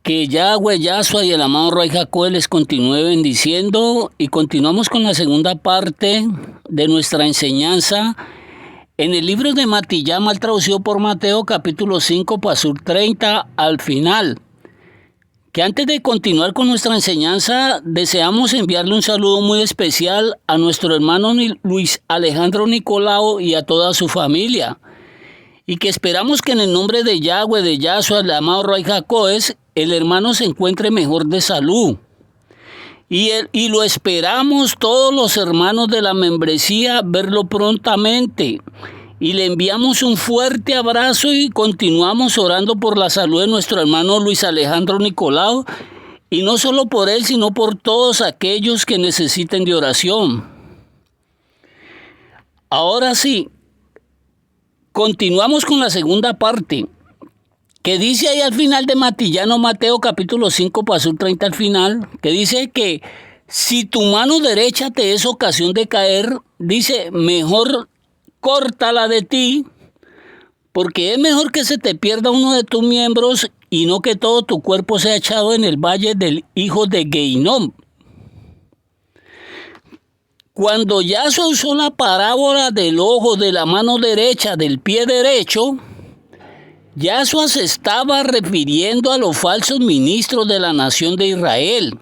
Que Yahweh, Yahshua y el amado Rey Jacob les continúe bendiciendo, y continuamos con la segunda parte de nuestra enseñanza en el libro de Matillá, mal traducido por Mateo, capítulo 5, pasur 30 al final. Que antes de continuar con nuestra enseñanza, deseamos enviarle un saludo muy especial a nuestro hermano Luis Alejandro Nicolao y a toda su familia. Y que esperamos que en el nombre de Yahweh, de Yahshua, el amado Rey Jacob, el hermano se encuentre mejor de salud. Y lo esperamos todos los hermanos de la membresía verlo prontamente. Y le enviamos un fuerte abrazo y continuamos orando por la salud de nuestro hermano Luis Alejandro Nicolao. Y no solo por él, sino por todos aquellos que necesiten de oración. Ahora sí, continuamos con la segunda parte, que dice ahí al final de Mateo capítulo 5, pasur 30 al final, que dice que si tu mano derecha te es ocasión de caer, dice, mejor córtala de ti, porque es mejor que se te pierda uno de tus miembros y no que todo tu cuerpo sea echado en el valle del hijo de Gehinnom. Cuando Yahshua usó la parábola del ojo de la mano derecha del pie derecho, Yahshua se estaba refiriendo a los falsos ministros de la nación de Israel,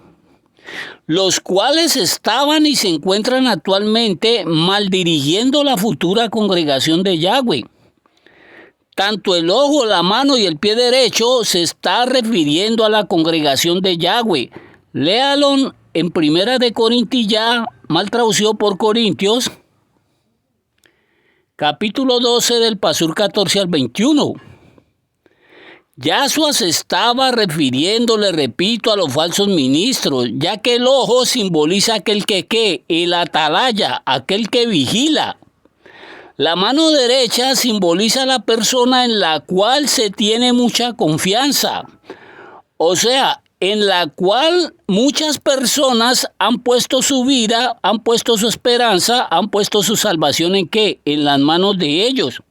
los cuales estaban y se encuentran actualmente maldirigiendo la futura congregación de Yahweh. Tanto el ojo, la mano y el pie derecho se está refiriendo a la congregación de Yahweh. Léalo en Primera de Corintios, mal traducido por Corintios, capítulo 12 del pasur 14 al 21. Yahshua se estaba refiriendo, le repito, a los falsos ministros, ya que el ojo simboliza aquel que el atalaya, aquel que vigila. La mano derecha simboliza a la persona en la cual se tiene mucha confianza, o sea, en la cual muchas personas han puesto su vida, han puesto su esperanza, han puesto su salvación ¿en qué? En las manos de ellos.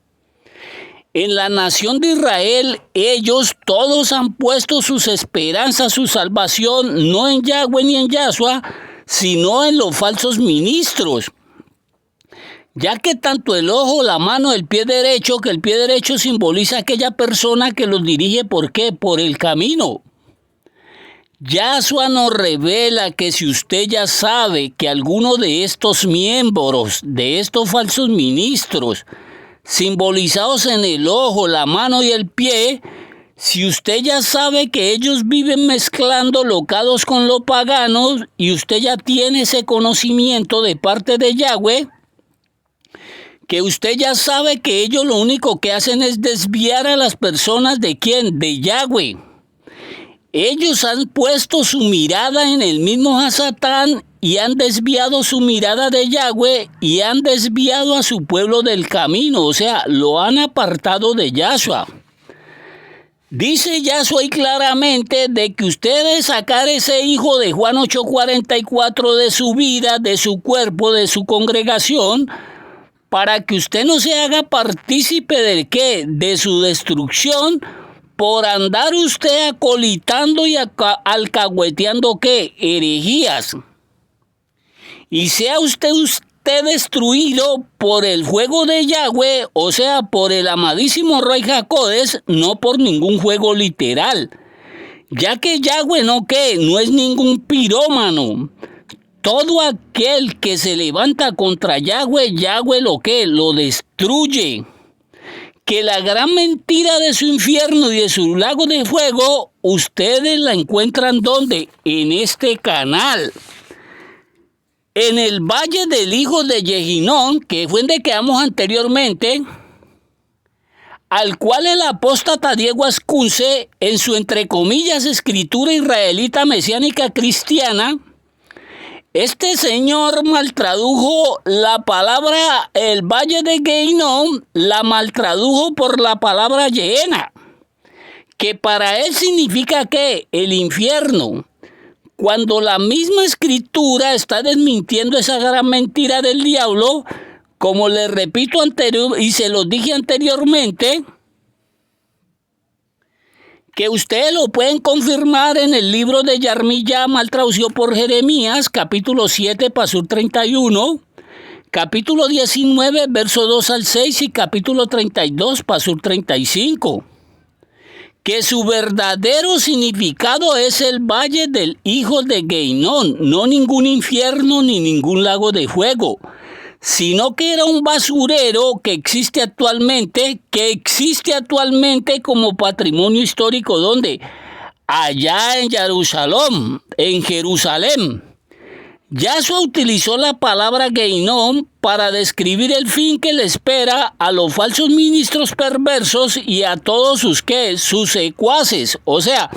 En la nación de Israel, ellos todos han puesto sus esperanzas, su salvación, no en Yahweh ni en Yahshua, sino en los falsos ministros. Ya que tanto el ojo, la mano, el pie derecho, que el pie derecho simboliza a aquella persona que los dirige, ¿por qué? Por el camino. Yahshua nos revela que si usted ya sabe que alguno de estos miembros, de estos falsos ministros, simbolizados en el ojo, la mano y el pie, si usted ya sabe que ellos viven mezclando locados con los paganos y usted ya tiene ese conocimiento de parte de Yahweh, que usted ya sabe que ellos lo único que hacen es desviar a las personas ¿de quién? De Yahweh. Ellos han puesto su mirada en el mismo Hasatán y han desviado su mirada de Yahweh y han desviado a su pueblo del camino, o sea, lo han apartado de Yahshua. Dice Yahshua ahí claramente de que usted debe sacar ese hijo de Juan 8:44 de su vida, de su cuerpo, de su congregación, para que usted no se haga partícipe ¿de qué? De su destrucción, por andar usted acolitando y alcahueteando ¿qué? Herejías. Y sea usted destruido por el fuego de Yahweh, o sea, por el amadísimo Rey Jacob, no por ningún fuego literal. Ya que Yahweh no es ningún pirómano. Todo aquel que se levanta contra Yahweh, Yahweh lo destruye. Que la gran mentira de su infierno y de su lago de fuego, ustedes la encuentran ¿dónde? En este canal. En el valle del hijo de Gehinnom, que fue donde quedamos anteriormente, al cual el apóstata Diego Ascunce, en su entre comillas escritura israelita mesiánica cristiana, este señor maltradujo la palabra el valle de Gehinnom, la maltradujo por la palabra Gehenna, que para él significa ¿qué? El infierno. Cuando la misma escritura está desmintiendo esa gran mentira del diablo, como les repito y se los dije anteriormente, que ustedes lo pueden confirmar en el libro de Yarmiyá, mal traducido por Jeremías, capítulo 7, pasur 31, capítulo 19, verso 2 al 6 y capítulo 32, pasur 35. Que su verdadero significado es el valle del hijo de Geinón, no ningún infierno ni ningún lago de fuego, sino que era un basurero que existe actualmente como patrimonio histórico. ¿Dónde? Allá en Jerusalén. Yahshua utilizó la palabra Geinón para describir el fin que le espera a los falsos ministros perversos y a todos sus secuaces, o sea,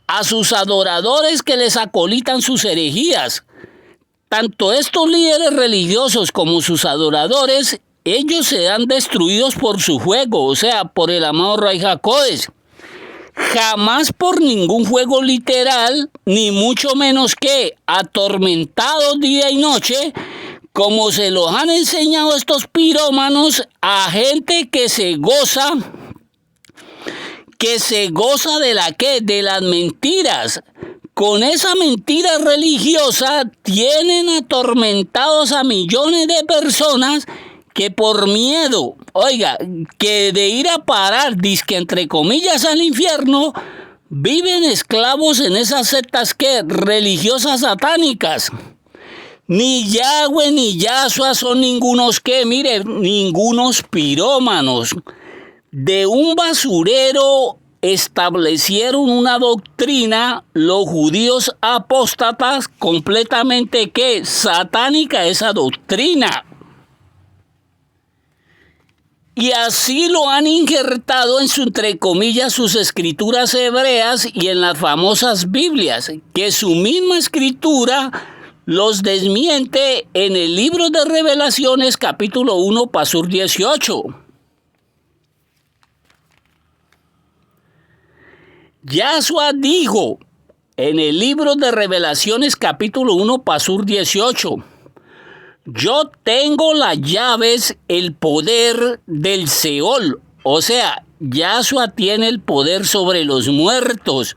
a sus adoradores que les acolitan sus herejías. Tanto estos líderes religiosos como sus adoradores, ellos serán destruidos por su fuego, o sea, por el amado Ruach HaKodesh. Jamás por ningún fuego literal, ni mucho menos que atormentados día y noche, como se los han enseñado estos pirómanos a gente que se goza de de las mentiras. Con esa mentira religiosa tienen atormentados a millones de personas que por miedo, que de ir a parar, dizque entre comillas, al infierno, viven esclavos en esas sectas religiosas satánicas. Ni Yahweh ni Yahshua son ningunos ningunos pirómanos. De un basurero establecieron una doctrina, los judíos apóstatas, completamente satánica esa doctrina. Y así lo han injertado en entre comillas, sus escrituras hebreas y en las famosas Biblias, que su misma escritura los desmiente en el libro de Revelaciones, capítulo 1, pasur 18. Yahshua dijo en el libro de Revelaciones, capítulo 1, pasur 18, yo tengo las llaves, el poder del Seol. O sea, Yahshua tiene el poder sobre los muertos.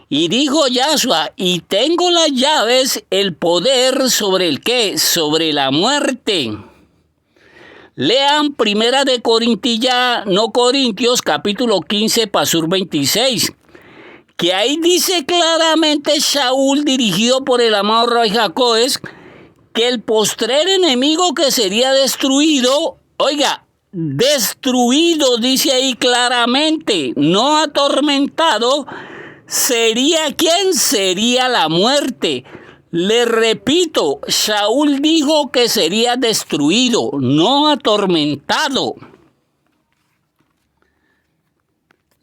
Y dijo Yahshua, y tengo las llaves, el poder sobre el sobre la muerte. Lean Primera de Corintios, capítulo 15, pasur 26. Que ahí dice claramente Shaul, dirigido por el amado Ruach HaKodesh, que el postrer enemigo que sería destruido, destruido, dice ahí claramente, no atormentado, ¿sería quién? Sería la muerte. Le repito, Shaul dijo que sería destruido, no atormentado.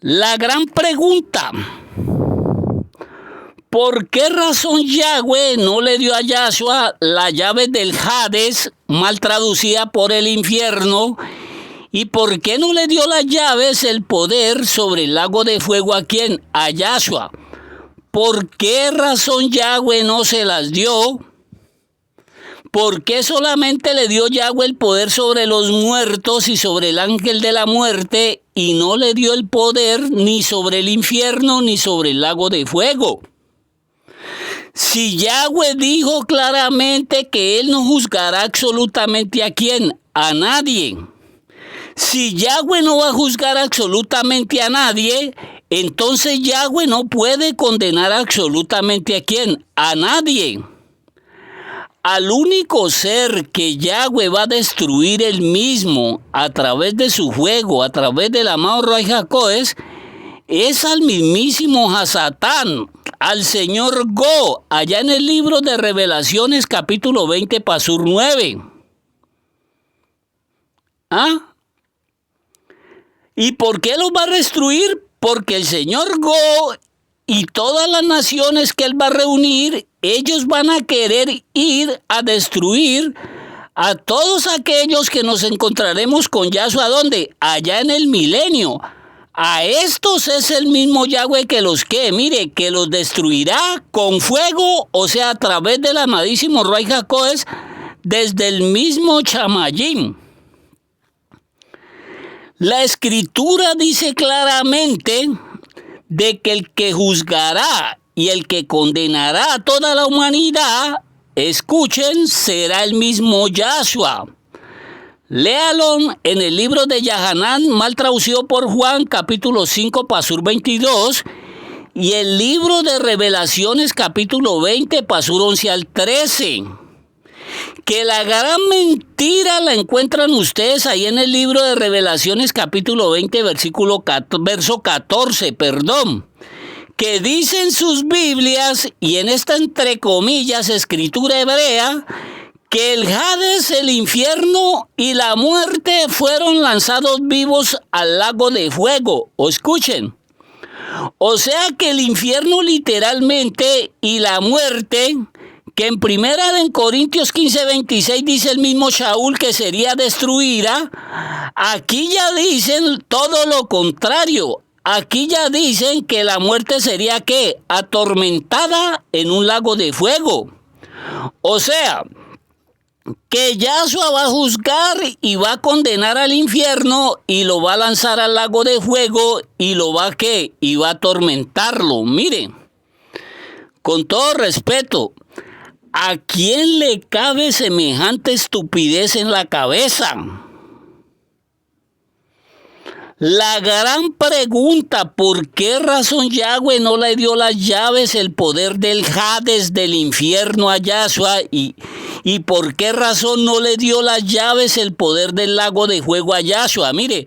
La gran pregunta: ¿por qué razón Yahweh no le dio a Yahshua las llaves del Hades, mal traducida por el infierno? ¿Y por qué no le dio las llaves, el poder sobre el lago de fuego a quién? A Yahshua. ¿Por qué razón Yahweh no se las dio? ¿Por qué solamente le dio Yahweh el poder sobre los muertos y sobre el ángel de la muerte y no le dio el poder ni sobre el infierno ni sobre el lago de fuego? Si Yahweh dijo claramente que Él no juzgará absolutamente a quién, a nadie. Si Yahweh no va a juzgar absolutamente a nadie, entonces Yahweh no puede condenar absolutamente a quién, a nadie. Al único ser que Yahweh va a destruir él mismo a través de su fuego, a través del amado Ruach HaKodesh, es al mismísimo Hasatán, al señor Go, allá en el libro de Revelaciones, capítulo 20, pasur 9. ¿Y por qué los va a destruir? Porque el señor Go y todas las naciones que él va a reunir, ellos van a querer ir a destruir a todos aquellos que nos encontraremos con Yahshua. ¿Dónde? Allá en el milenio. A estos es el mismo Yahweh que los destruirá con fuego, o sea, a través del amadísimo Ruach HaKodesh, desde el mismo Chamayim. La escritura dice claramente de que el que juzgará y el que condenará a toda la humanidad, escuchen, será el mismo Yahshua. Léalo en el libro de Yahanan, mal traducido por Juan, capítulo 5, pasur 22, y el libro de Revelaciones, capítulo 20, pasur 11 al 13. Que la gran mentira la encuentran ustedes ahí en el libro de Revelaciones, capítulo 20, verso 14, que dicen sus Biblias, y en esta entre comillas escritura hebrea, que el Hades, el infierno y la muerte fueron lanzados vivos al lago de fuego. O escuchen. O sea que el infierno literalmente y la muerte, que en primera de Corintios 15:26 dice el mismo Shaul que sería destruida, aquí ya dicen todo lo contrario. Aquí ya dicen que la muerte sería ¿qué? Atormentada en un lago de fuego. O sea, que Yahshua va a juzgar y va a condenar al infierno y lo va a lanzar al lago de fuego y lo va a ¿qué? Y va a atormentarlo. Miren, con todo respeto, ¿a quién le cabe semejante estupidez en la cabeza? La gran pregunta, ¿por qué razón Yahweh no le dio las llaves, el poder del Hades, del infierno a Yahshua? ¿Y por qué razón no le dio las llaves, el poder del lago de fuego a Yahshua? Mire,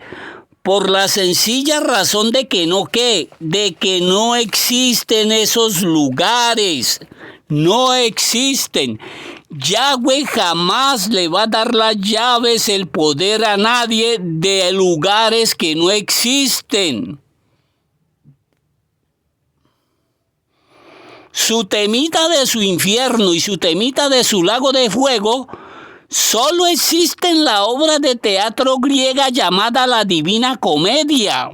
por la sencilla razón de que no, ¿qué? De que no existen esos lugares. No existen. Yahweh jamás le va a dar las llaves, el poder a nadie de lugares que no existen. Su temita de su infierno y su temita de su lago de fuego solo existe en la obra de teatro griega llamada La Divina Comedia,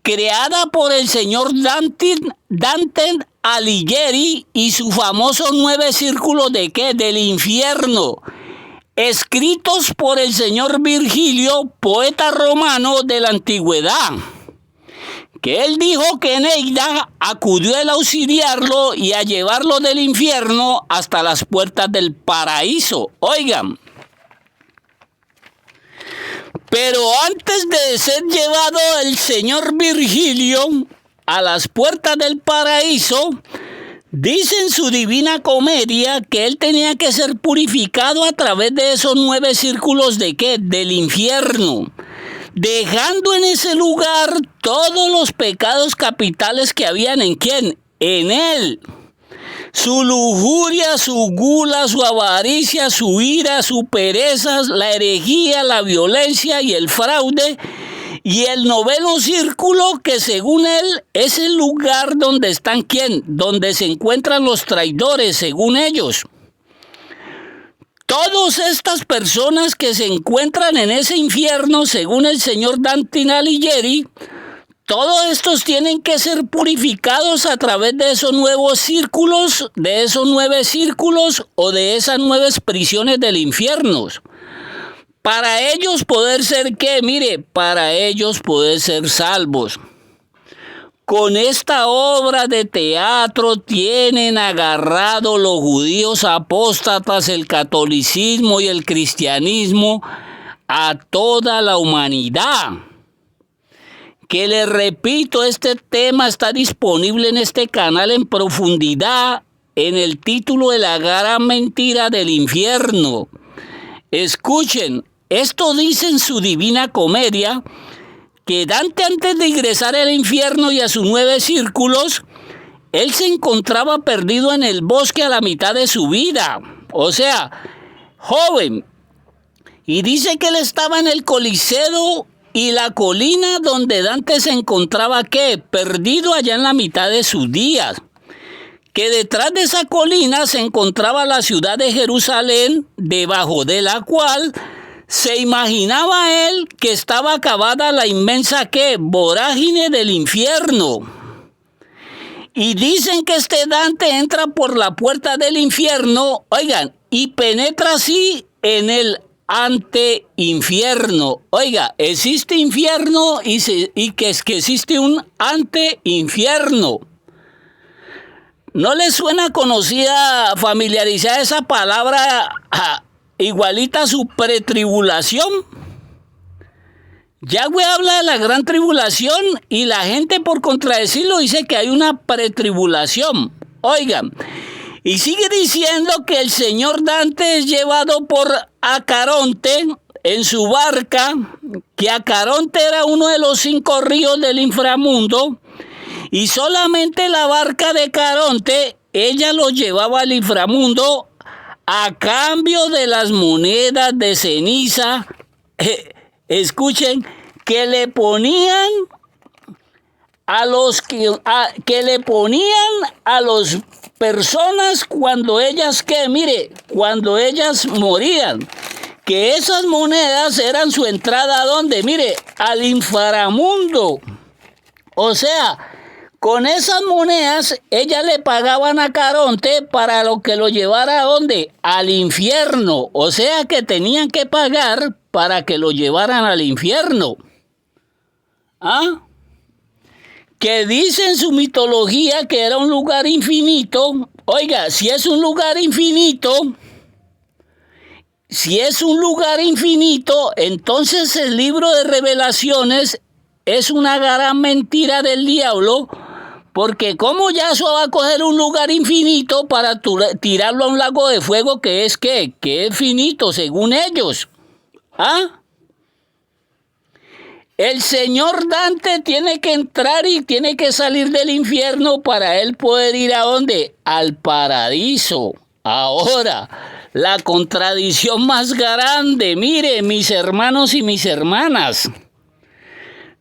creada por el señor Dante Alighieri y su famoso 9 círculos de ¿qué? Del infierno, escritos por el señor Virgilio, poeta romano de la antigüedad, que él dijo que Eneida acudió a él a auxiliarlo y a llevarlo del infierno hasta las puertas del paraíso. Oigan, pero antes de ser llevado el señor Virgilio a las puertas del paraíso, dice en su Divina Comedia que él tenía que ser purificado a través de esos 9 círculos de ¿qué? Del infierno, dejando en ese lugar todos los pecados capitales que habían ¿en quién? En él. Su lujuria, su gula, su avaricia, su ira, su pereza, la herejía, la violencia y el fraude. Y el 9º círculo, que según él es el lugar donde están ¿quién? Donde se encuentran los traidores, según ellos. Todas estas personas que se encuentran en ese infierno, según el señor Dante Alighieri, todos estos tienen que ser purificados a través de esos nuevos círculos, de esos 9 círculos o de esas 9 prisiones del infierno. Para ellos poder ser ¿qué? Mire, para ellos poder ser salvos. Con esta obra de teatro tienen agarrado los judíos apóstatas, el catolicismo y el cristianismo a toda la humanidad. Que les repito, este tema está disponible en este canal en profundidad en el título de La Gran Mentira del Infierno. Escuchen, esto dice en su Divina Comedia que Dante, antes de ingresar al infierno y a sus 9 círculos, él se encontraba perdido en el bosque a la mitad de su vida. O sea, joven. Y dice que él estaba en el Coliseo y la colina donde Dante se encontraba, ¿qué? Perdido allá en la mitad de sus días. Que detrás de esa colina se encontraba la ciudad de Jerusalén, debajo de la cual se imaginaba él que estaba acabada la inmensa ¿qué? Vorágine del infierno. Y dicen que este Dante entra por la puerta del infierno, oigan, y penetra así en el ante infierno. Oiga, existe infierno y que existe un ante infierno. ¿No les suena conocida, familiarizada esa palabra igualita a su pretribulación? Yahweh habla de la gran tribulación y la gente por contradecirlo dice que hay una pretribulación. Oigan, y sigue diciendo que el señor Dante es llevado por Acaronte en su barca, que Acaronte era uno de los 5 ríos del inframundo, y solamente la barca de Caronte, ella lo llevaba al inframundo a cambio de las monedas de ceniza, escuchen, que le ponían a los personas cuando ellas cuando ellas morían, que esas monedas eran su entrada ¿a dónde? Mire, al inframundo. O sea, con esas monedas ellas le pagaban a Caronte para lo que lo llevara ¿a dónde? Al infierno. O sea que tenían que pagar para que lo llevaran al infierno. Que dice en su mitología que era un lugar infinito. Oiga, si es un lugar infinito, entonces el libro de Revelaciones es una gran mentira del diablo, porque ¿cómo Yahshua va a coger un lugar infinito para tirarlo a un lago de fuego que es finito según ellos? El señor Dante tiene que entrar y tiene que salir del infierno para él poder ir ¿a dónde? Al paraíso. Ahora, la contradicción más grande, mire, mis hermanos y mis hermanas.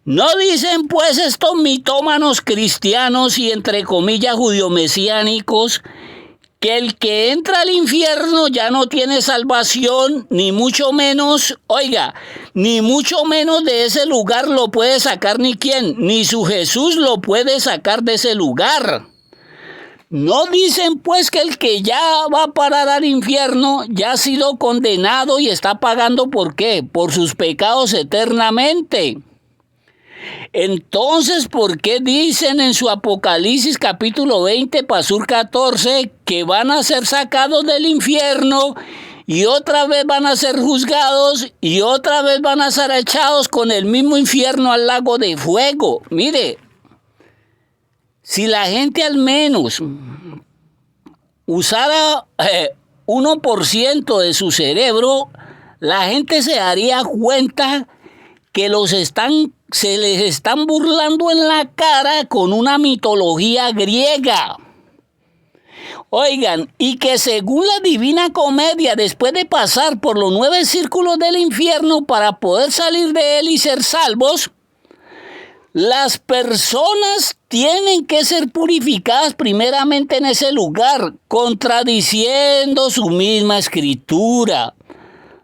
¿No dicen pues estos mitómanos cristianos y entre comillas judio-mesiánicos que el que entra al infierno ya no tiene salvación, ni mucho menos, ni mucho menos de ese lugar lo puede sacar ni quién, ni su Jesús lo puede sacar de ese lugar? ¿No dicen pues que el que ya va a parar al infierno ya ha sido condenado y está pagando por qué? Por sus pecados eternamente. Entonces, ¿por qué dicen en su Apocalipsis capítulo 20, pasur 14, que van a ser sacados del infierno y otra vez van a ser juzgados y otra vez van a ser echados con el mismo infierno al lago de fuego? Mire, si la gente al menos usara 1% de su cerebro, la gente se daría cuenta que se les están burlando en la cara con una mitología griega. Oigan, y que según la Divina Comedia, después de pasar por los 9 círculos del infierno para poder salir de él y ser salvos, las personas tienen que ser purificadas primeramente en ese lugar, contradiciendo su misma escritura.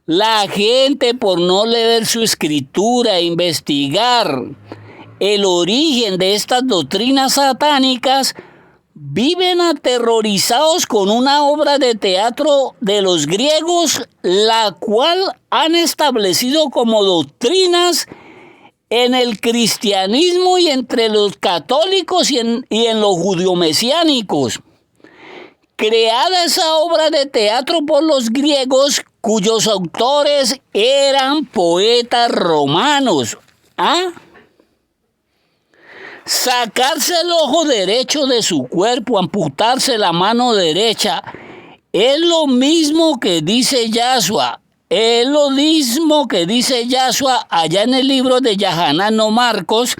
La gente, por no leer su escritura e investigar el origen de estas doctrinas satánicas, viven aterrorizados con una obra de teatro de los griegos, la cual han establecido como doctrinas en el cristianismo y entre los católicos y en los judio-mesiánicos. Creada esa obra de teatro por los griegos, cuyos autores eran poetas romanos. Sacarse el ojo derecho de su cuerpo, amputarse la mano derecha, es lo mismo que dice Yahshua. Es lo mismo que dice Yahshua allá en el libro de Yahanan no Marcos,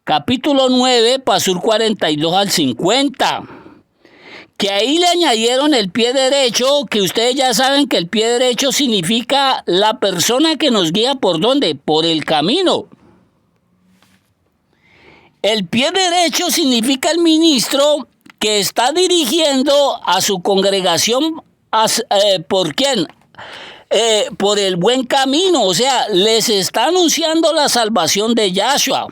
capítulo 9, pasur 42 al 50. Que ahí le añadieron el pie derecho, que ustedes ya saben que el pie derecho significa la persona que nos guía ¿por dónde? Por el camino. El pie derecho significa el ministro que está dirigiendo a su congregación, ¿por quién? Por el buen camino, o sea, les está anunciando la salvación de Yahshua.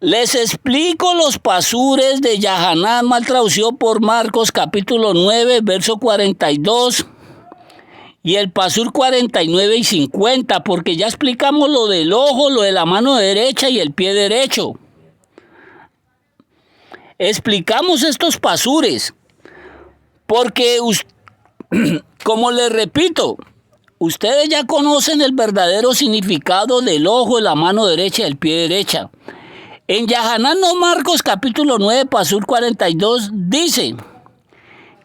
Les explico los pasures de Yahanan, mal traducido por Marcos, capítulo 9, verso 42. y el Pasur 49 y 50, porque ya explicamos lo del ojo, lo de la mano derecha y el pie derecho. Explicamos estos pasures, porque, como les repito, ustedes ya conocen el verdadero significado del ojo, de la mano derecha y el pie derecha. En Yahanan no Marcos capítulo 9, Pasur 42, dice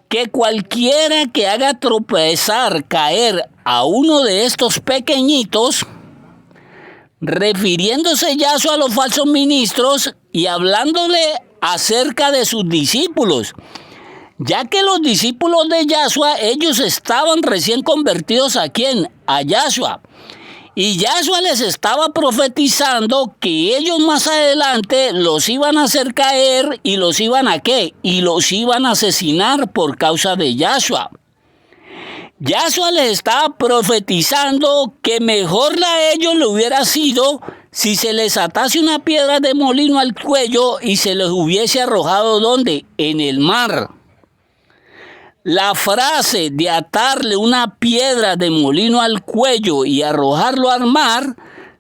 que cualquiera que haga tropezar, caer a uno de estos pequeñitos, refiriéndose Yahshua a los falsos ministros y hablándole acerca de sus discípulos, ya que los discípulos de Yahshua, ellos estaban recién convertidos ¿a quién? A Yahshua. Y Yahshua les estaba profetizando que ellos más adelante los iban a hacer caer y los iban a ¿qué? Y los iban a asesinar por causa de Yahshua. Yahshua les estaba profetizando que mejor a ellos le hubiera sido si se les atase una piedra de molino al cuello y se les hubiese arrojado ¿dónde? En el mar. La frase de atarle una piedra de molino al cuello y arrojarlo al mar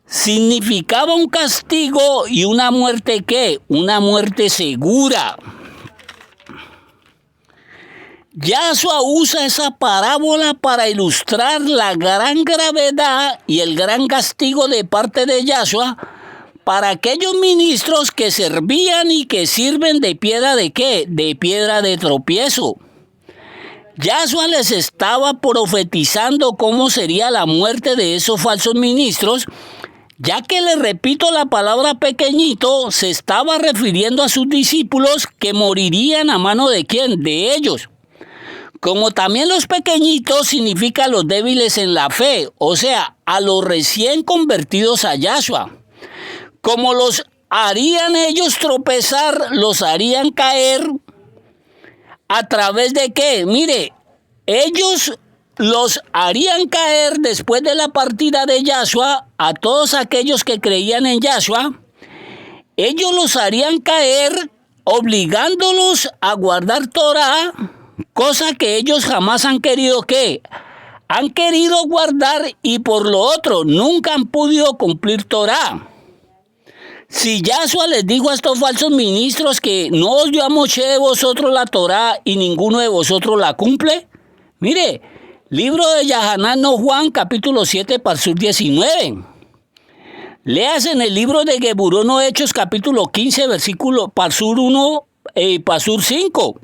significaba un castigo y una muerte ¿qué? Una muerte segura. Yahshua usa esa parábola para ilustrar la gran gravedad y el gran castigo de parte de Yahshua para aquellos ministros que servían y que sirven de piedra de ¿qué? De piedra de tropiezo. Yahshua les estaba profetizando cómo sería la muerte de esos falsos ministros, ya que les repito la palabra pequeñito, se estaba refiriendo a sus discípulos que morirían a mano de ¿quién? De ellos. Como también los pequeñitos significa los débiles en la fe, o sea, a los recién convertidos a Yahshua. Como los harían ellos tropezar, los harían caer. ¿A través de qué? Mire, ellos los harían caer después de la partida de Yahshua a todos aquellos que creían en Yahshua. Ellos los harían caer obligándolos a guardar Torah, cosa que ellos jamás han querido ¿qué? Han querido guardar y por lo otro nunca han podido cumplir Torah. Si Yahshua les dijo a estos falsos ministros que no os dio a Moshe de vosotros la Torá y ninguno de vosotros la cumple, mire, libro de Yahanan no Juan, capítulo 7, Pasur 19. Leas en el libro de Geburó no Hechos, capítulo 15, versículo Pasur 1 y Pasur 5.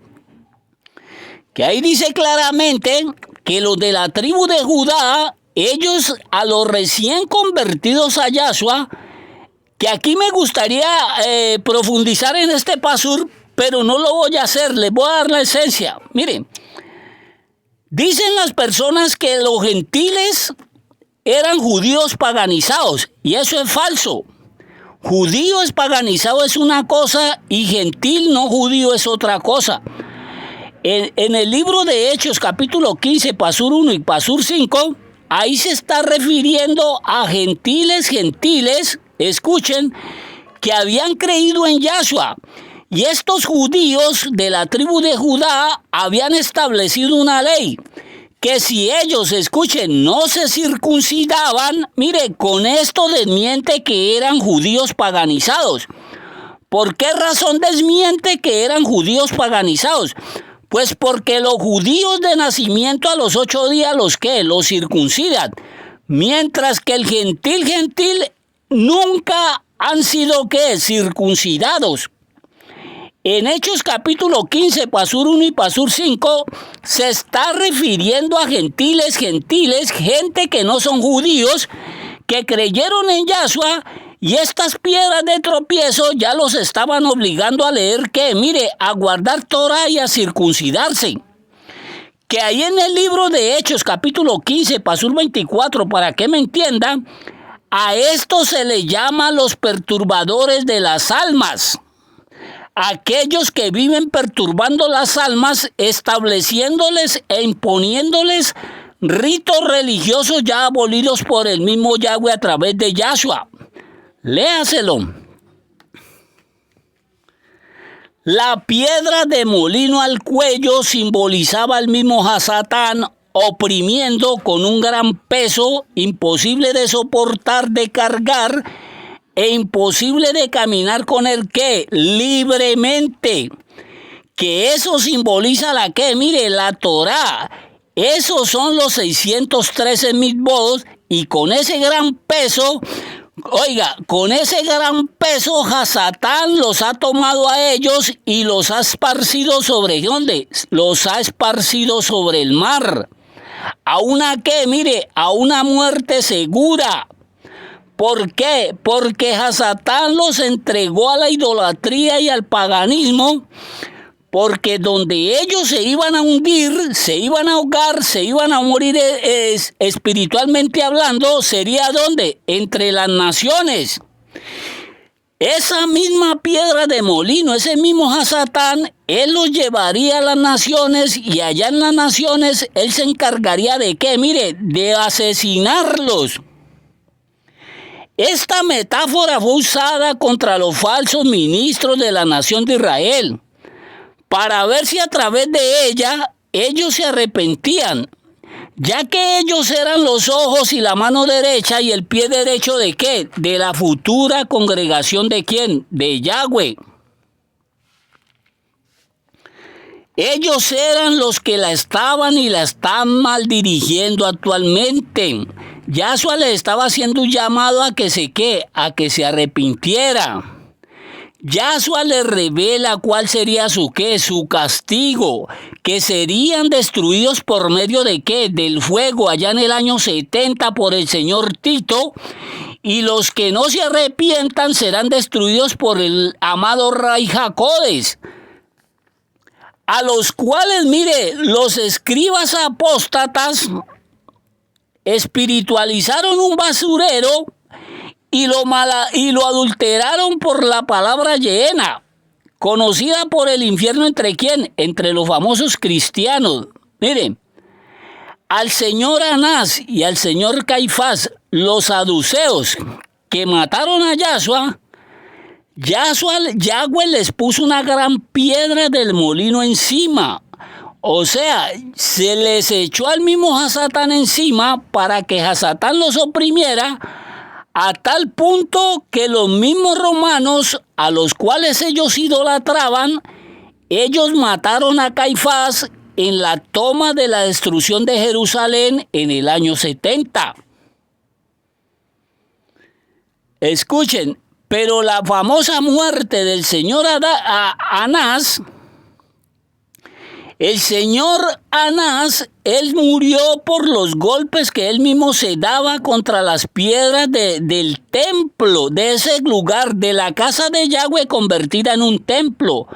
Que ahí dice claramente que los de la tribu de Judá, ellos a los recién convertidos a Yahshua, que aquí me gustaría profundizar en este pasur, pero no lo voy a hacer, les voy a dar la esencia. Miren, dicen las personas que los gentiles eran judíos paganizados, y eso es falso. Judío es paganizado es una cosa, y gentil no judío es otra cosa. En el libro de Hechos, capítulo 15, Pasur 1 y Pasur 5, ahí se está refiriendo a gentiles, escuchen, que habían creído en Yahshua. Y estos judíos de la tribu de Judá habían establecido una ley, que si ellos, escuchen, no se circuncidaban, mire, con esto desmiente que eran judíos paganizados. ¿Por qué razón desmiente que eran judíos paganizados? Pues porque los judíos de nacimiento a los 8 días, ¿los qué? Los circuncidan. Mientras que el gentil, nunca han sido, ¿qué? Circuncidados. En Hechos capítulo 15, Pasur 1 y Pasur 5, se está refiriendo a gentiles, gente que no son judíos, que creyeron en Yahshua, y estas piedras de tropiezo ya los estaban obligando a leer, ¿qué? Mire, a guardar Torah y a circuncidarse. Que ahí en el libro de Hechos, capítulo 15, Pasur 24, para que me entiendan, a esto se le llama los perturbadores de las almas. Aquellos que viven perturbando las almas, estableciéndoles e imponiéndoles ritos religiosos ya abolidos por el mismo Yahweh a través de Yahshua. Léaselo. La piedra de molino al cuello simbolizaba al mismo Hasatán oprimiendo con un gran peso, imposible de soportar, de cargar, e imposible de caminar con él, ¿qué? Libremente. Que eso simboliza la ¿qué? Mire, la Torá. Esos son los 613 mitzvot, y con ese gran peso, oiga, con ese gran peso, Hasatán los ha tomado a ellos y los ha esparcido sobre, ¿dónde? Los ha esparcido sobre el mar. ¿A una qué? Mire, a una muerte segura. ¿Por qué? Porque Hasatán los entregó a la idolatría y al paganismo, porque donde ellos se iban a hundir, se iban a ahogar, se iban a morir espiritualmente hablando, sería ¿dónde? Entre las naciones. Esa misma piedra de molino, ese mismo Hasatán, él los llevaría a las naciones, y allá en las naciones él se encargaría de ¿qué? Mire, de asesinarlos. Esta metáfora fue usada contra los falsos ministros de la nación de Israel, para ver si a través de ella ellos se arrepentían, ya que ellos eran los ojos y la mano derecha y el pie derecho ¿de qué? De la futura congregación ¿de quién? De Yahweh. Ellos eran los que la estaban y la están mal dirigiendo actualmente. Yahshua le estaba haciendo un llamado a que se arrepintiera. Yahshua le revela cuál sería su castigo, que serían destruidos por medio de ¿qué? Del fuego allá en el año 70 por el señor Tito, y los que no se arrepientan serán destruidos por el amado Ray Jacodes, a los cuales, mire, los escribas apóstatas espiritualizaron un basurero y lo adulteraron por la palabra llena, conocida por el infierno. ¿Entre quién? Entre los famosos cristianos. Miren, al señor Anás y al señor Caifás, los saduceos que mataron a Yahshua, Yahweh les puso una gran piedra del molino encima. O sea, se les echó al mismo Hasatán encima para que Hasatán los oprimiera, a tal punto que los mismos romanos, a los cuales ellos idolatraban, ellos mataron a Caifás en la toma de la destrucción de Jerusalén en el año 70. Escuchen, pero la famosa muerte del señor Anás, el señor Anás, él murió por los golpes que él mismo se daba contra las piedras del templo, de ese lugar, de la casa de Yahweh convertida en un templo.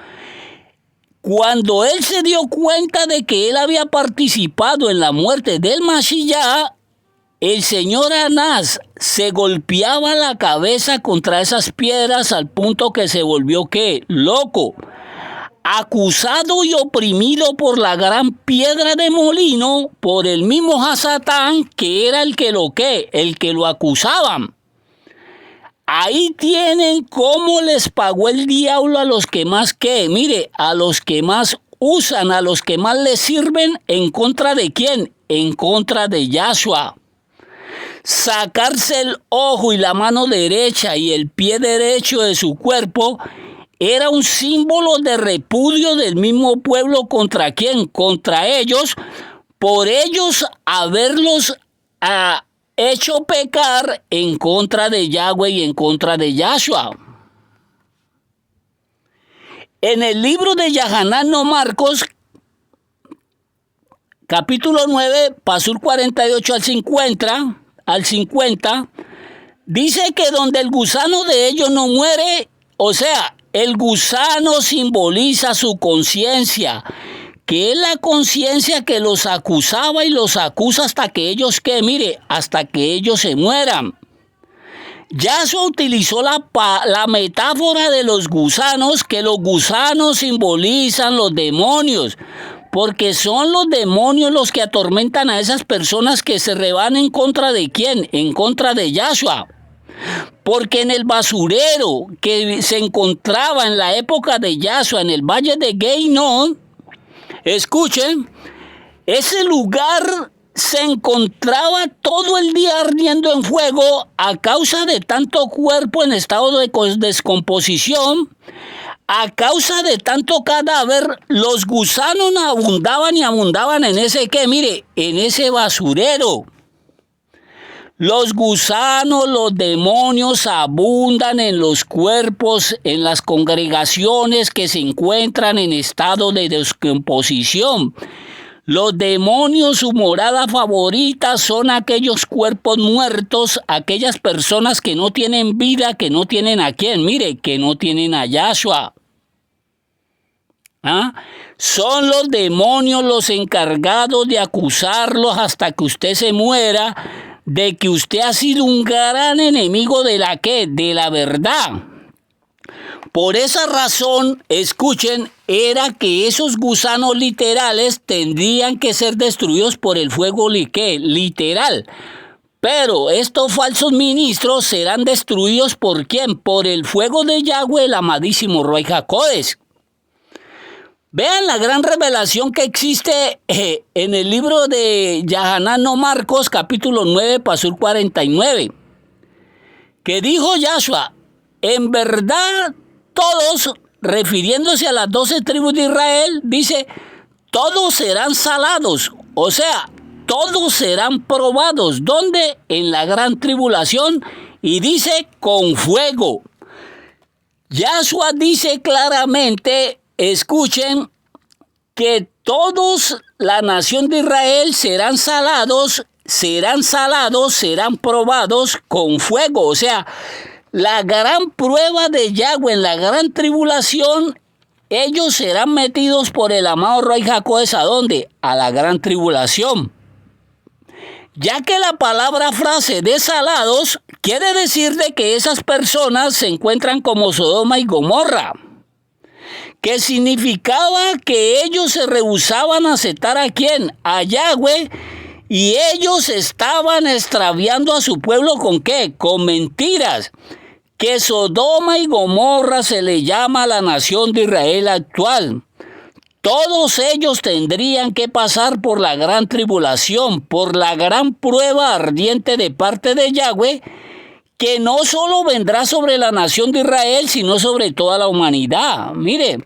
Cuando él se dio cuenta de que él había participado en la muerte del Mashiach, el señor Anás se golpeaba la cabeza contra esas piedras al punto que se volvió ¿qué? Loco. Acusado y oprimido por la gran piedra de molino, por el mismo Hasatán, que era el que lo acusaban. Ahí tienen cómo les pagó el diablo a los que más mire, a los que más usan, a los que más les sirven, ¿en contra de quién? En contra de Yahshua. Sacarse el ojo y la mano derecha y el pie derecho de su cuerpo era un símbolo de repudio del mismo pueblo. ¿Contra quién? Contra ellos, por ellos haberlos hecho pecar en contra de Yahweh y en contra de Yahshua. En el libro de Yahanan no Marcos, capítulo 9, pasur 48 al 50, dice que donde el gusano de ellos no muere, o sea, el gusano simboliza su conciencia, que es la conciencia que los acusaba y los acusa hasta que ellos, hasta que ellos se mueran. Yahshua utilizó la metáfora de los gusanos, que los gusanos simbolizan los demonios, porque son los demonios los que atormentan a esas personas que se reban en contra de ¿quién? En contra de Yahshua. Porque en el basurero que se encontraba en la época de Yahshua en el valle de Geinón, escuchen, Ese lugar se encontraba todo el día ardiendo en fuego a causa de tanto cuerpo en estado de descomposición. A causa de tanto cadáver, los gusanos abundaban y abundaban en ese, ¿qué? Mire, en ese basurero. Los gusanos, los demonios abundan en los cuerpos, en las congregaciones que se encuentran en estado de descomposición. Los demonios, su morada favorita son aquellos cuerpos muertos, aquellas personas que no tienen vida, que no tienen a quién, mire, que no tienen a Yahshua. Son los demonios los encargados de acusarlos hasta que usted se muera, de que usted ha sido un gran enemigo de la ¿qué? De la verdad. Por esa razón, escuchen, era que esos gusanos literales tendrían que ser destruidos por el fuego literal. Pero estos falsos ministros serán destruidos ¿por quién? Por el fuego de Yahweh, el amadísimo Ruach HaKodesh. Vean la gran revelación que existe en el libro de Yahanan no Marcos, capítulo 9, pasur 49. Que dijo Yahshua, en verdad todos, refiriéndose a las 12 tribus de Israel, dice, todos serán salados, o sea, todos serán probados. ¿Dónde? En la gran tribulación, y dice, con fuego. Yahshua dice claramente, escuchen, que todos la nación de Israel serán salados, serán probados con fuego. O sea, la gran prueba de Yahweh en la gran tribulación, ellos serán metidos por el amado Ruach HaKodesh, ¿a dónde? A la gran tribulación. Ya que la palabra frase de salados quiere decir de que esas personas se encuentran como Sodoma y Gomorra, que significaba que ellos se rehusaban a aceptar ¿a quién? A Yahweh, y ellos estaban extraviando a su pueblo ¿con qué? Con mentiras. Que Sodoma y Gomorra se le llama a la nación de Israel actual. Todos ellos tendrían que pasar por la gran tribulación, por la gran prueba ardiente de parte de Yahweh, que no solo vendrá sobre la nación de Israel, sino sobre toda la humanidad. Mire,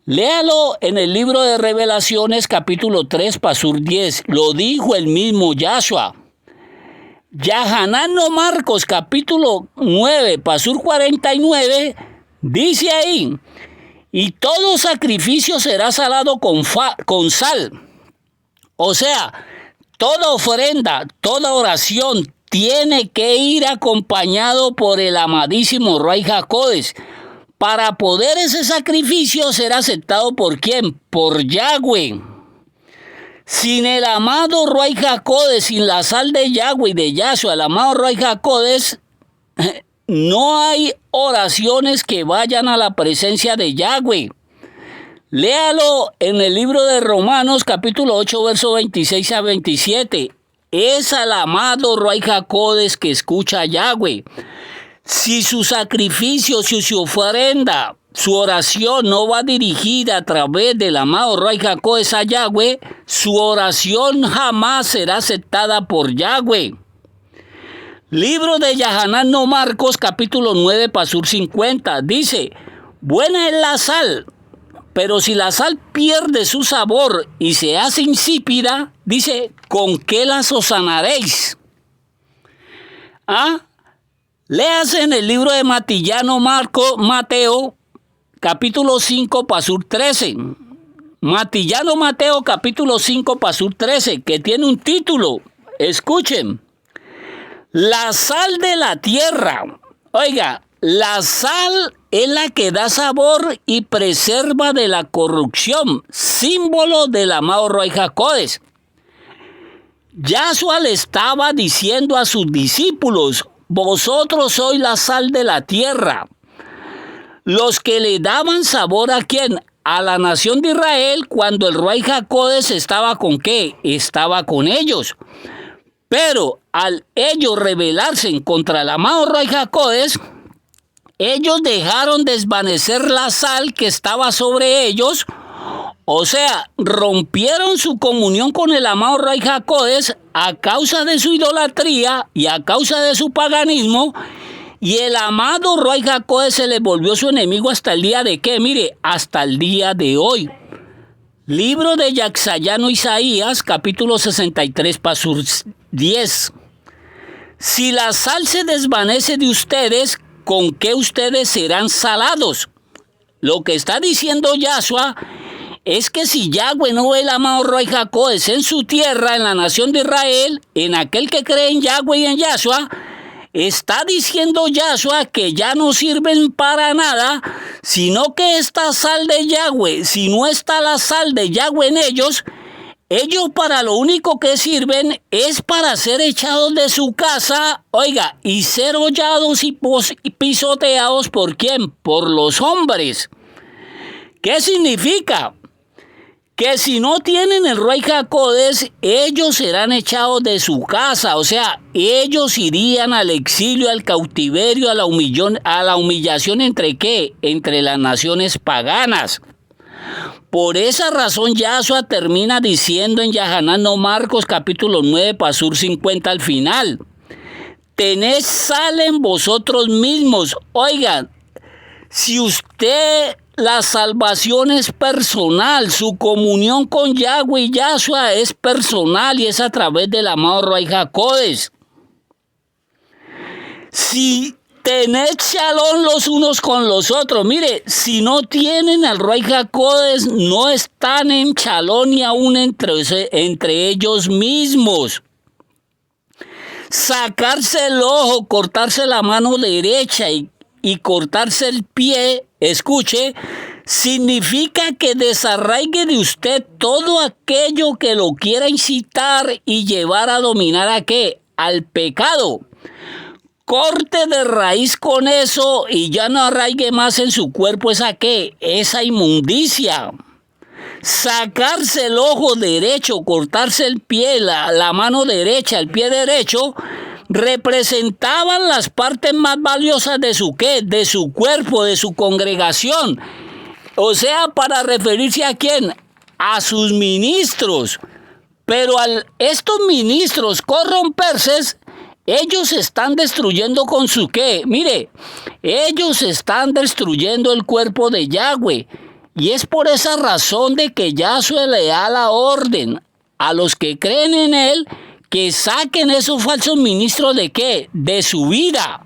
léalo en el libro de Revelaciones, capítulo 3, pasur 10. Lo dijo el mismo Yahshua. Yahanan no Marcos, capítulo 9, pasur 49, dice ahí, y todo sacrificio será salado con sal. O sea, toda ofrenda, toda oración tiene que ir acompañado por el amadísimo Ruach HaKodesh. Para poder ese sacrificio ser aceptado ¿por quién? Por Yahweh. Sin el amado Ruach HaKodesh, sin la sal de Yahweh y de Yahshua, el amado Ruach HaKodesh, no hay oraciones que vayan a la presencia de Yahweh. Léalo en el libro de Romanos, capítulo 8, verso 26 a 27. Es al amado Ruach HaKodesh que escucha a Yahweh. Si su sacrificio, si su ofrenda, su oración no va dirigida a través del amado Ruach HaKodesh a Yahweh, su oración jamás será aceptada por Yahweh. Libro de Yahanan no Marcos, capítulo 9, pasur 50, dice, buena es la sal, pero si la sal pierde su sabor y se hace insípida, dice, ¿con qué la sazonaréis? Léase en el libro de Mateo, capítulo 5, pasur 13. Mateo, capítulo 5, pasur 13, que tiene un título. Escuchen. La sal de la tierra. Oiga, la sal es la que da sabor y preserva de la corrupción, símbolo del amado Ruach HaKodesh. Yahshua le estaba diciendo a sus discípulos, vosotros sois la sal de la tierra. Los que le daban sabor ¿a quién? A la nación de Israel cuando el Ruach HaKodesh estaba ¿con qué? Estaba con ellos. Pero al ellos rebelarse contra el amado Ruach HaKodesh, ellos dejaron desvanecer la sal que estaba sobre ellos, O sea, rompieron su comunión con el amado Ruach HaKodesh a causa de su idolatría y a causa de su paganismo. Y el amado Ruach HaKodesh se les volvió su enemigo hasta el día de ¿qué? Mire, hasta el día de hoy. Libro de Yaxayano Isaías, capítulo 63, pasur 10. Si la sal se desvanece de ustedes, ¿con qué ustedes serán salados? Lo que está diciendo Yahshua es que si Yahweh no ve el amado Ruach HaKodesh en su tierra, en la nación de Israel, en aquel que cree en Yahweh y en Yahshua, está diciendo Yahshua que ya no sirven para nada, sino que esta sal de Yahweh, si no está la sal de Yahweh en ellos para lo único que sirven es para ser echados de su casa, oiga, y ser hollados y pisoteados, ¿por quién? Por los hombres. ¿Qué significa? Que si no tienen el Ruach HaKodesh, ellos serán echados de su casa, o sea, ellos irían al exilio, al cautiverio, a la humillación ¿entre qué? Entre las naciones paganas. Por esa razón Yahshua termina diciendo en Yahanan no Marcos capítulo 9, pasur 50 al final: tened sal en vosotros mismos. Oigan, si usted, la salvación es personal, su comunión con Yahweh y Yahshua es personal y es a través del amado Ruach HaKodesh. Si tened shalom los unos con los otros, mire, si no tienen al Ruach HaKodesh, no están en shalom ni aún entre ellos mismos. Sacarse el ojo, cortarse la mano derecha y cortarse el pie, escuche, significa que desarraigue de usted todo aquello que lo quiera incitar y llevar a dominar ¿a qué? Al pecado. Corte de raíz con eso y ya no arraigue más en su cuerpo esa ¿qué? Esa inmundicia. Sacarse el ojo derecho, cortarse el pie, la mano derecha, el pie derecho, representaban las partes más valiosas de su ¿qué? De su cuerpo, de su congregación. O sea, para referirse ¿a quién? A sus ministros. Pero al estos ministros corromperse, ellos están destruyendo con su ¿qué? Mire, ellos están destruyendo el cuerpo de Yahweh. Y es por esa razón de que Yahshua le da la orden a los que creen en él que saquen esos falsos ministros ¿de qué? De su vida.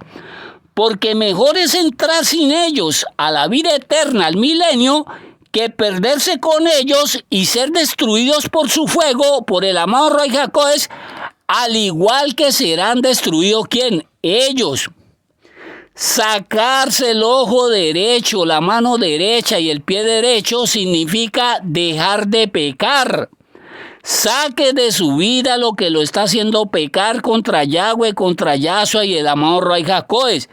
Porque mejor es entrar sin ellos a la vida eterna, al milenio, que perderse con ellos y ser destruidos por su fuego, por el amado Ruach HaKodesh, al igual que serán destruidos ¿quién? Ellos. Sacarse el ojo derecho, la mano derecha y el pie derecho significa dejar de pecar. Saque de su vida lo que lo está haciendo pecar contra Yahweh, contra Yahshua y el amado Ruach HaKodesh.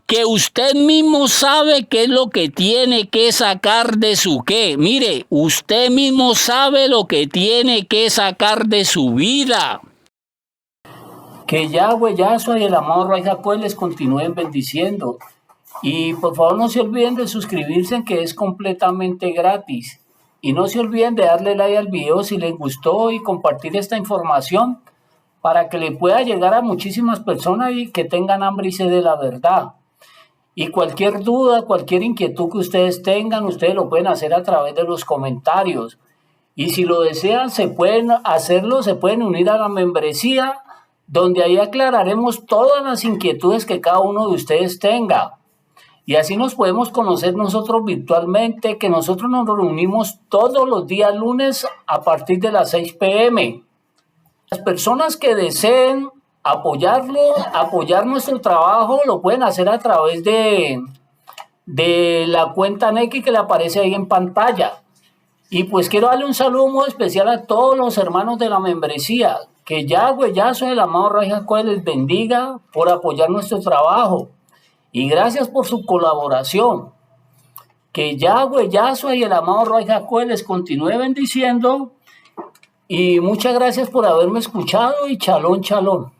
Que usted mismo sabe qué es lo que tiene que sacar de su qué. Mire, usted mismo sabe lo que tiene que sacar de su vida. Que Yahweh, Yahshua y el amado Ruach HaKodesh les continúen bendiciendo. Y por favor no se olviden de suscribirse, que es completamente gratis. Y no se olviden de darle like al video si les gustó y compartir esta información para que le pueda llegar a muchísimas personas y que tengan hambre y sed de la verdad. Y cualquier duda, cualquier inquietud que ustedes tengan, ustedes lo pueden hacer a través de los comentarios. Y si lo desean, se pueden unir a la membresía, donde ahí aclararemos todas las inquietudes que cada uno de ustedes tenga. Y así nos podemos conocer nosotros virtualmente, que nosotros nos reunimos todos los días lunes a partir de las 6 p.m. Las personas que deseen apoyar nuestro trabajo lo pueden hacer a través de la cuenta Nequi que le aparece ahí en pantalla. Y pues quiero darle un saludo muy especial a todos los hermanos de la membresía. Que Yahweh, Yahshua, el amado Ruach HaKodesh les bendiga por apoyar nuestro trabajo. Y gracias por su colaboración. Que Yahweh, Yahshua y el amado Ruach HaKodesh les continúe bendiciendo. Y muchas gracias por haberme escuchado y shalom, shalom.